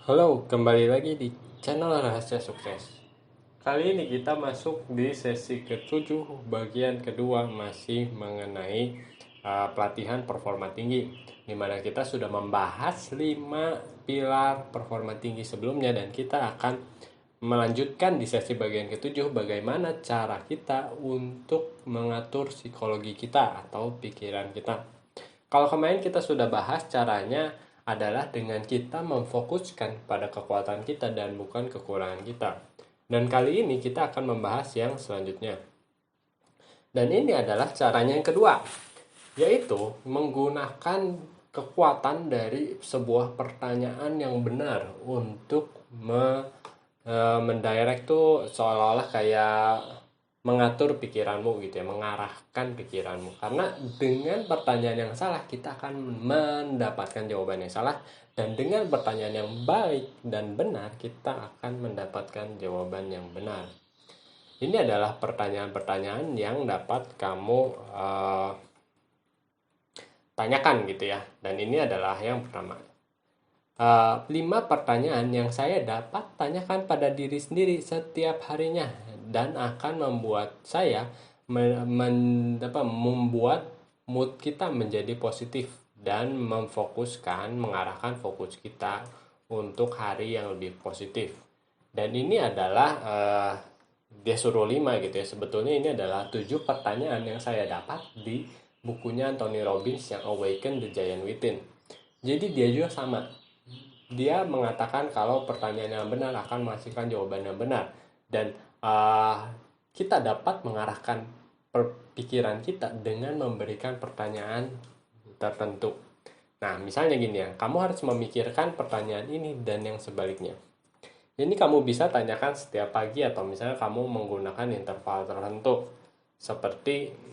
Halo, kembali lagi di channel Rahasia Sukses. Kali ini kita masuk di sesi ke-7, bagian kedua masih mengenai pelatihan performa tinggi, di mana kita sudah membahas 5 pilar performa tinggi sebelumnya, dan kita akan melanjutkan di sesi bagian ke-7 bagaimana cara kita untuk mengatur psikologi kita atau pikiran kita. Kalau kemarin kita sudah bahas caranya adalah dengan kita memfokuskan pada kekuatan kita dan bukan kekurangan kita. Dan kali ini kita akan membahas yang selanjutnya. Dan ini adalah caranya yang kedua, yaitu menggunakan kekuatan dari sebuah pertanyaan yang benar untuk mendirect tuh seolah-olah kayak mengatur pikiranmu gitu ya, mengarahkan pikiranmu. Karena dengan pertanyaan yang salah kita akan mendapatkan jawaban yang salah, dan dengan pertanyaan yang baik dan benar kita akan mendapatkan jawaban yang benar. Ini adalah pertanyaan-pertanyaan yang dapat kamu tanyakan gitu ya. Dan ini adalah yang pertama. 5 pertanyaan yang saya dapat tanyakan pada diri sendiri setiap harinya dan akan membuat saya membuat mood kita menjadi positif dan mengarahkan fokus kita untuk hari yang lebih positif. Dan ini adalah dia suruh 5 gitu ya. Sebetulnya ini adalah 7 pertanyaan yang saya dapat di bukunya Anthony Robbins yang Awaken the Giant Within. Jadi dia juga sama. Dia mengatakan kalau pertanyaan yang benar akan menghasilkan jawaban yang benar, dan kita dapat mengarahkan pikiran kita dengan memberikan pertanyaan tertentu. Nah, misalnya gini ya, kamu harus memikirkan pertanyaan ini dan yang sebaliknya. Ini kamu bisa tanyakan setiap pagi, atau misalnya kamu menggunakan interval tertentu seperti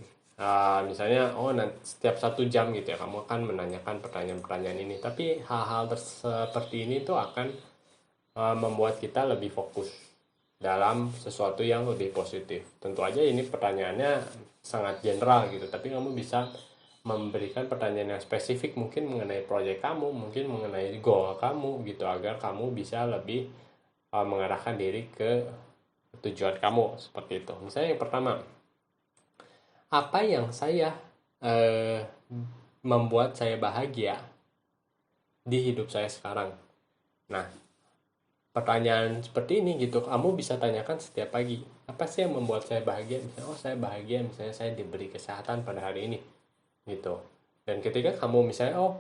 misalnya setiap 1 jam gitu ya, kamu akan menanyakan pertanyaan-pertanyaan ini. Tapi hal-hal seperti ini tuh akan membuat kita lebih fokus dalam sesuatu yang lebih positif. Tentu aja ini pertanyaannya sangat general gitu, tapi kamu bisa memberikan pertanyaan yang spesifik, mungkin mengenai proyek kamu, mungkin mengenai goal kamu gitu, agar kamu bisa lebih mengarahkan diri ke tujuan kamu, seperti itu. Misalnya yang pertama, apa yang membuat saya bahagia di hidup saya sekarang? Nah, pertanyaan seperti ini gitu kamu bisa tanyakan setiap pagi. Apa sih yang membuat saya bahagia? Misalnya, saya bahagia misalnya saya diberi kesehatan pada hari ini gitu. Dan ketika kamu misalnya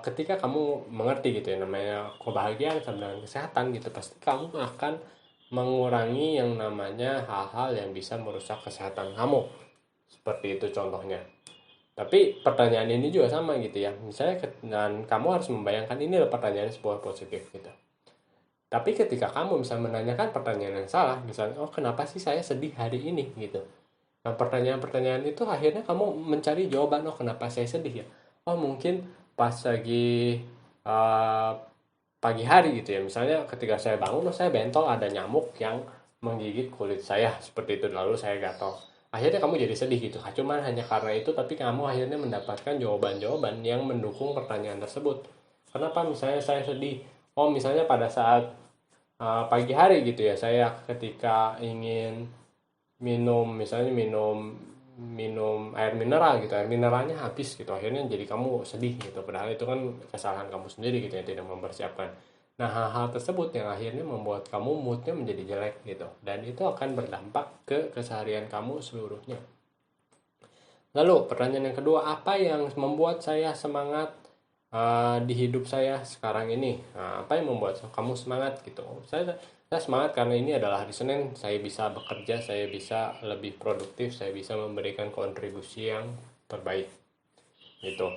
ketika kamu mengerti gitu ya, namanya kebahagiaan sama dengan kesehatan gitu, pasti kamu akan mengurangi yang namanya hal-hal yang bisa merusak kesehatan kamu. Seperti itu contohnya. Tapi pertanyaan ini juga sama gitu ya. Misalnya, dan kamu harus membayangkan ini adalah pertanyaan sebuah positif gitu. Tapi ketika kamu misalnya menanyakan pertanyaan yang salah, misalnya, kenapa sih saya sedih hari ini gitu. Nah, pertanyaan-pertanyaan itu akhirnya kamu mencari jawaban, kenapa saya sedih ya. Mungkin pas lagi uh, pagi hari gitu ya. Misalnya ketika saya bangun, saya bentol ada nyamuk yang menggigit kulit saya seperti itu, lalu saya gatal. Akhirnya kamu jadi sedih gitu. Cuman hanya karena itu, tapi kamu akhirnya mendapatkan jawaban-jawaban yang mendukung pertanyaan tersebut. Kenapa misalnya saya sedih? Misalnya pada saat pagi hari gitu ya, saya ketika ingin misalnya minum minum air mineral gitu, air mineralnya habis gitu, akhirnya jadi kamu sedih gitu, padahal itu kan kesalahan kamu sendiri gitu ya, tidak mempersiapkan. Nah, hal-hal tersebut yang akhirnya membuat kamu moodnya menjadi jelek gitu, dan itu akan berdampak ke keseharian kamu seluruhnya. Lalu pertanyaan yang kedua, apa yang membuat saya semangat di hidup saya sekarang ini? Apa yang membuat kamu semangat gitu? Saya semangat karena ini adalah hari Senin, saya bisa bekerja, saya bisa lebih produktif, saya bisa memberikan kontribusi yang terbaik gitu.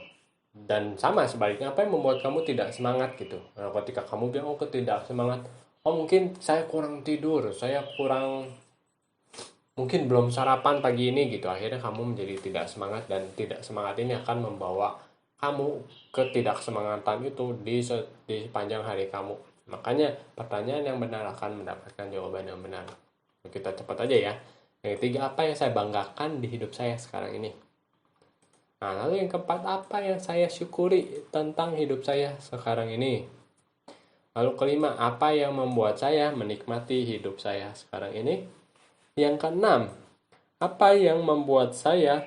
Dan sama sebaliknya, apa yang membuat kamu tidak semangat gitu? Nah, ketika kamu bilang, tidak semangat, mungkin saya kurang tidur, saya kurang, mungkin belum sarapan pagi ini gitu, akhirnya kamu menjadi tidak semangat, dan tidak semangat ini akan membawa kamu ketidaksemangatan itu di sepanjang hari kamu. Makanya pertanyaan yang benar akan mendapatkan jawaban yang benar. Kita cepat aja ya. Yang ketiga, apa yang saya banggakan di hidup saya sekarang ini? Nah, lalu yang keempat, apa yang saya syukuri tentang hidup saya sekarang ini? Lalu kelima, apa yang membuat saya menikmati hidup saya sekarang ini? Yang keenam, apa yang membuat saya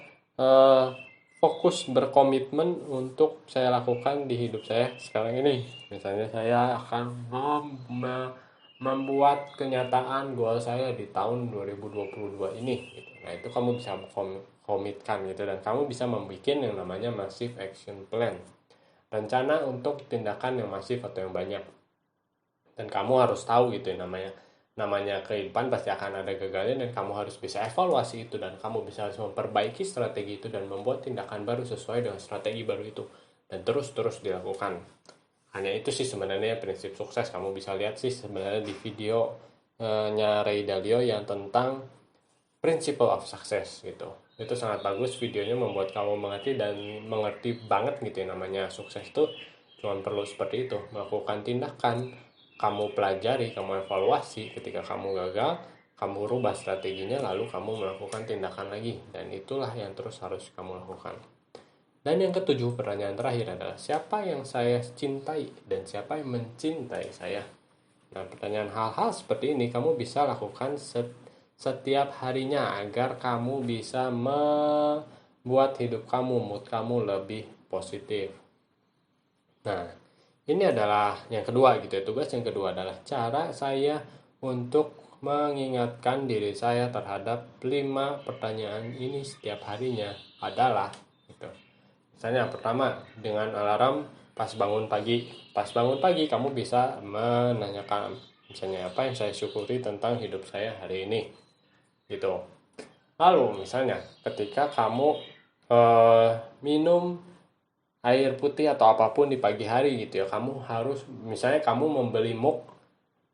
fokus berkomitmen untuk saya lakukan di hidup saya sekarang ini? Misalnya saya akan membuat kenyataan goal saya di tahun 2022 ini gitu. Nah, itu kamu bisa komitkan gitu, dan kamu bisa membuat yang namanya massive action plan. Rencana untuk tindakan yang masif atau yang banyak. Dan kamu harus tahu gitu ya, namanya kehidupan pasti akan ada gagalnya, dan kamu harus bisa evaluasi itu, dan kamu bisa harus memperbaiki strategi itu dan membuat tindakan baru sesuai dengan strategi baru itu, dan terus dilakukan. Hanya itu sih sebenarnya prinsip sukses. Kamu bisa lihat sih sebenarnya di videonya Ray Dalio yang tentang Principle of Success gitu. Itu sangat bagus videonya, membuat kamu mengerti banget gitu ya, namanya sukses itu cuma perlu seperti itu, melakukan tindakan, kamu pelajari, kamu evaluasi, ketika kamu gagal, kamu rubah strateginya, lalu kamu melakukan tindakan lagi, dan itulah yang terus harus kamu lakukan. Dan yang ketujuh, pertanyaan terakhir adalah siapa yang saya cintai dan siapa yang mencintai saya. Nah, pertanyaan hal-hal seperti ini kamu bisa lakukan setiap harinya agar kamu bisa membuat hidup kamu, mood kamu lebih positif. Nah, ini adalah yang kedua gitu ya. Tugas yang kedua adalah cara saya untuk mengingatkan diri saya terhadap 5 pertanyaan ini setiap harinya adalah gitu. Misalnya pertama, dengan alarm pas bangun pagi. Pas bangun pagi kamu bisa menanyakan misalnya apa yang saya syukuri tentang hidup saya hari ini. Gitu. Lalu misalnya ketika kamu minum air putih atau apapun di pagi hari gitu ya, kamu harus misalnya kamu membeli mug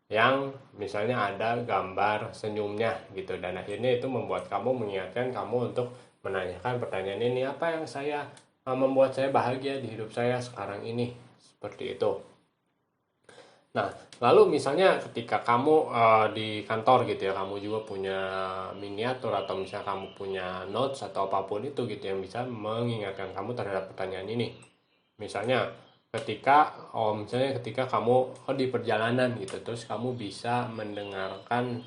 yang misalnya ada gambar senyumnya gitu, dan akhirnya itu membuat kamu mengingatkan kamu untuk menanyakan pertanyaan ini, apa yang membuat saya bahagia di hidup saya sekarang ini, seperti itu. Nah, lalu misalnya ketika kamu di kantor gitu ya, kamu juga punya miniatur atau misalnya kamu punya notes atau apapun itu gitu yang bisa mengingatkan kamu terhadap pertanyaan ini. Misalnya ketika kamu di perjalanan gitu, terus kamu bisa mendengarkan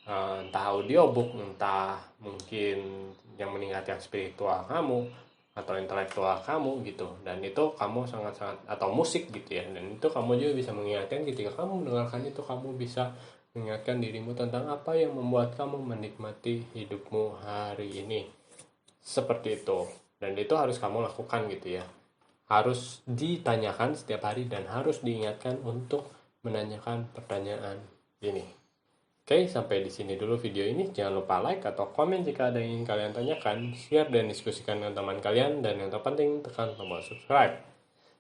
entah audiobook, entah mungkin yang meningkatkan spiritual kamu atau intelektual kamu gitu, dan itu kamu sangat-sangat, atau musik gitu ya, dan itu kamu juga bisa mengingatkan ketika kamu mendengarkan itu, kamu bisa mengingatkan dirimu tentang apa yang membuat kamu menikmati hidupmu hari ini, seperti itu. Dan itu harus kamu lakukan gitu ya, harus ditanyakan setiap hari dan harus diingatkan untuk menanyakan pertanyaan ini. Oke, sampai di sini dulu video ini. Jangan lupa like atau komen jika ada yang ingin kalian tanyakan, share dan diskusikan dengan teman kalian, dan yang terpenting tekan tombol subscribe.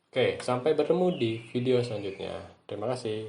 Oke, sampai bertemu di video selanjutnya. Terima kasih.